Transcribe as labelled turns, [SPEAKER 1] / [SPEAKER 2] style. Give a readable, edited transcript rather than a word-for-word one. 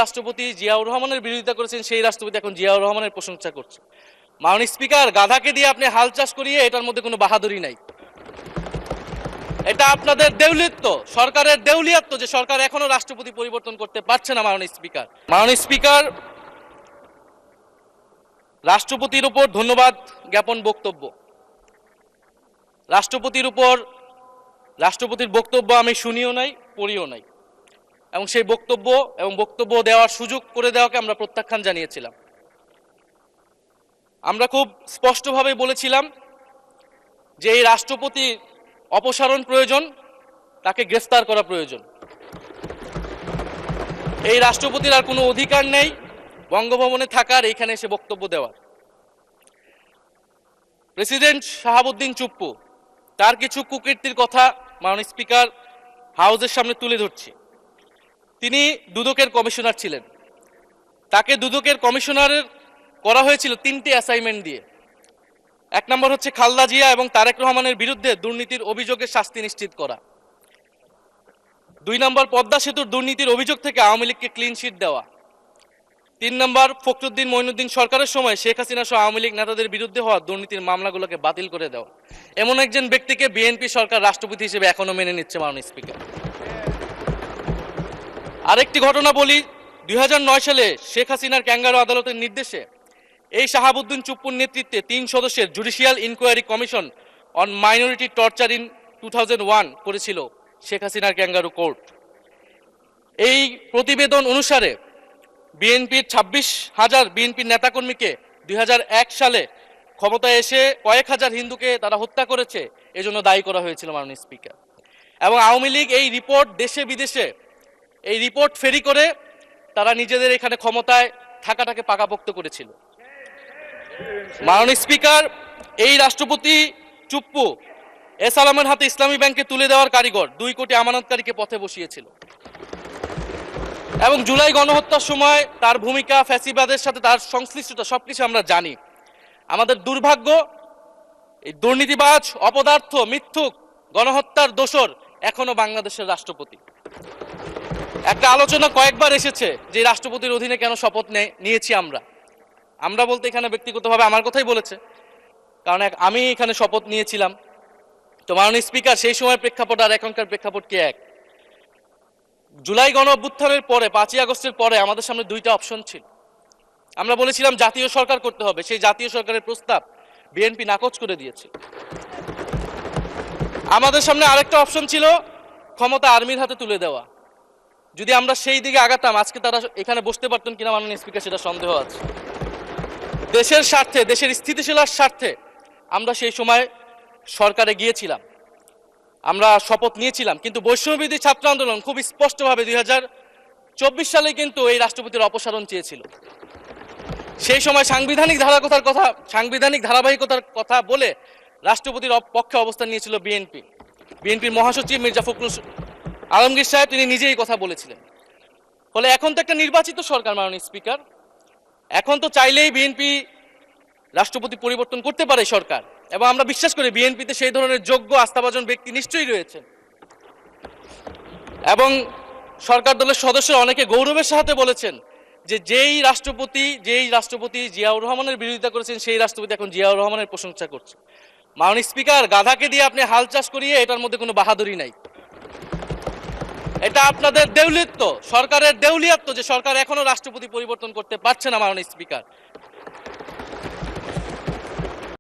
[SPEAKER 1] রাষ্ট্রপতি জিয়াউর রহমানের বিরোধিতা করেছেন সেই রাষ্ট্রপতি এখন জিয়াউর রহমানের প্রশংসা করছে। মাননীয় স্পিকার, গাধাকে দিয়ে আপনি হাল চাষ করিয়ে এটার মধ্যে কোনো বাহাদুরি নাই। এটা আপনাদের দেউলিয়ত্ব, সরকারের দেউলিয়ত্ব যে সরকার এখনো রাষ্ট্রপতি পরিবর্তন করতে পারছে না। মাননীয় স্পিকার, রাষ্ট্রপতির উপর ধন্যবাদ জ্ঞাপন বক্তব্য, রাষ্ট্রপতির বক্তব্য আমি শুনিও নাই, পড়িও নাই, এবং সেই বক্তব্য দেওয়ার সুযোগ করে দেওয়াকে আমরা প্রত্যাখ্যান জানিয়েছিলাম। আমরা খুব স্পষ্টভাবে বলেছিলাম যে এই রাষ্ট্রপতির অপসারণ প্রয়োজন, তাকে গ্রেফতার করা প্রয়োজন। এই রাষ্ট্রপতির আর কোনো অধিকার নেই বঙ্গভবনে থাকার, এইখানে এসে বক্তব্য দেওয়ার। প্রেসিডেন্ট শাহাবুদ্দিন চুপ্পু, তার কিছু কুকীর্তির কথা মাননীয় স্পিকার হাউসের সামনে তুলে ধরছি। তিনি দুদকের কমিশনার ছিলেন। তাকে দুদকের কমিশনারের করা হয়েছিল 3টি অ্যাসাইনমেন্ট দিয়ে। 1 নম্বর হচ্ছে খালেদা জিয়া এবং তারেক রহমানের বিরুদ্ধে দুর্নীতির অভিযোগের শাস্তি নিশ্চিত করা। 2 নম্বর পদ্মা সেতুর দুর্নীতির অভিযোগ থেকে আওয়ামী লীগকে ক্লিন শিট দেওয়া। 3 নম্বর ফখরুদ্দিন মঈনুদ্দিন সরকারের সময় শেখ হাসিনা সহ আওয়ামী লীগ নেতাদের বিরুদ্ধে হওয়া দুর্নীতির মামলাগুলোকে বাতিল করে দেওয়া। এমন একজন ব্যক্তিকে বিএনপি সরকার রাষ্ট্রপতি হিসেবে এখনো মেনে নিচ্ছে মাননীয় স্পিকার। আরেকটি ঘটনা বলি, 2009 সালে শেখ হাসিনার ক্যাঙ্গারু আদালতের নির্দেশে এই শাহাবুদ্দিন চুপ্পুর নেতৃত্বে 3 সদস্যের judicial inquiry commission on minority torture in 2001 করেছিল শেখ হাসিনার ক্যাঙ্গারু কোর্ট। এই প্রতিবেদন অনুসারে বিএনপির 26,000 বিএনপির নেতাকর্মীকে 2001 সালে ক্ষমতায় এসে কয়েক হাজার হিন্দুকে তারা হত্যা করেছে, এজন্য দায়ী করা হয়েছিল মাননীয় স্পিকার। এবং আওয়ামী লীগ এই রিপোর্ট দেশে বিদেশে এই রিপোর্ট ফেরি করে তারা নিজেদের এখানে ক্ষমতায় থাকাটাকে পাকাপোক্ত করেছিল। মাননীয় স্পিকার, এই রাষ্ট্রপতি চুপ্পু এস আলমের হাতে ইসলামী ব্যাংকে তুলে দেওয়ার কারিগর, 2 কোটি আমানতকারীকে পথে বসিয়েছিল। এবং জুলাই গণহত্যার সময় তার ভূমিকা, ফ্যাসিবাদের সাথে তার সংশ্লিষ্টতা সবকিছু আমরা জানি। আমাদের দুর্ভাগ্য, এই দুর্নীতিবাজ, অপদার্থ, মিথ্যুক, গণহত্যার দোষর এখনো বাংলাদেশের রাষ্ট্রপতি। একটা আলোচনা কয়েকবার এসেছে যে রাষ্ট্রপতির অধীনে কেন শপথ নিয়েছি আমরা বলতে এখানে ব্যক্তিগতভাবে আমার কথাই বলেছে, কারণ আমি এখানে শপথ নিয়েছিলাম। তো মাননীয় স্পিকার, সেই সময়ের প্রেক্ষাপট আর এখনকার প্রেক্ষাপট কি এক? জুলাই গণ অভ্যুত্থানের পরে 5ই আগস্টের পরে আমাদের সামনে 2টা অপশন ছিল। আমরা বলেছিলাম জাতীয় সরকার করতে হবে, সেই জাতীয় সরকারের প্রস্তাব বিএনপি নাকচ করে দিয়েছে। আমাদের সামনে আরেকটা অপশন ছিল ক্ষমতা আর্মির হাতে তুলে দেওয়া। যদি আমরা সেই দিকে আগাতাম, আজকে তারা এখানে বসতে পারতেন কিনা মাননীয় স্পিকার সেটা সন্দেহ আছে। দেশের স্বার্থে, দেশের স্থিতিশীলার স্বার্থে আমরা সেই সময় সরকারে গিয়েছিলাম, আমরা শপথ নিয়েছিলাম। কিন্তু বৈষম্যবিরোধী ছাত্র আন্দোলন খুব স্পষ্টভাবে 2024 সালে কিন্তু এই রাষ্ট্রপতির অপসারণ চেয়েছিল। সেই সময় সাংবিধানিক ধারাবাহিকতার কথা বলে রাষ্ট্রপতির পক্ষে অবস্থান নিয়েছিল বিএনপির মহাসচিব মির্জা ফখরুল আলমগীর সাহেব, তিনি নিজেই কথা বলেছিলেন। ফলে এখন তো একটা নির্বাচিত সরকার মাননীয় স্পিকার, এখন তো চাইলেই বিএনপি রাষ্ট্রপতি পরিবর্তন করতে পারে সরকার, এবং আমরা বিশ্বাস করি বিএনপিতে সেই ধরনের যোগ্য আস্থাভাজন ব্যক্তি নিশ্চয়ই রয়েছে। এবং সরকার দলের সদস্যরা অনেকে গৌরবের সাথে বলেছেন যে যেই রাষ্ট্রপতি জিয়াউর রহমানের বিরোধিতা করেছেন সেই রাষ্ট্রপতি এখন জিয়াউর রহমানের প্রশংসা করছে। মাননীয় স্পিকার, গাধাকে দিয়ে আপনি হাল চাষ করিয়ে এটার মধ্যে কোনো বাহাদুরি নাই। এটা আপনাদের দেউলিয়ত্ব, সরকারের দেউলিয়ত্ব যে সরকার এখনো রাষ্ট্রপতি পরিবর্তন করতে পারছে না মাননীয় স্পিকার।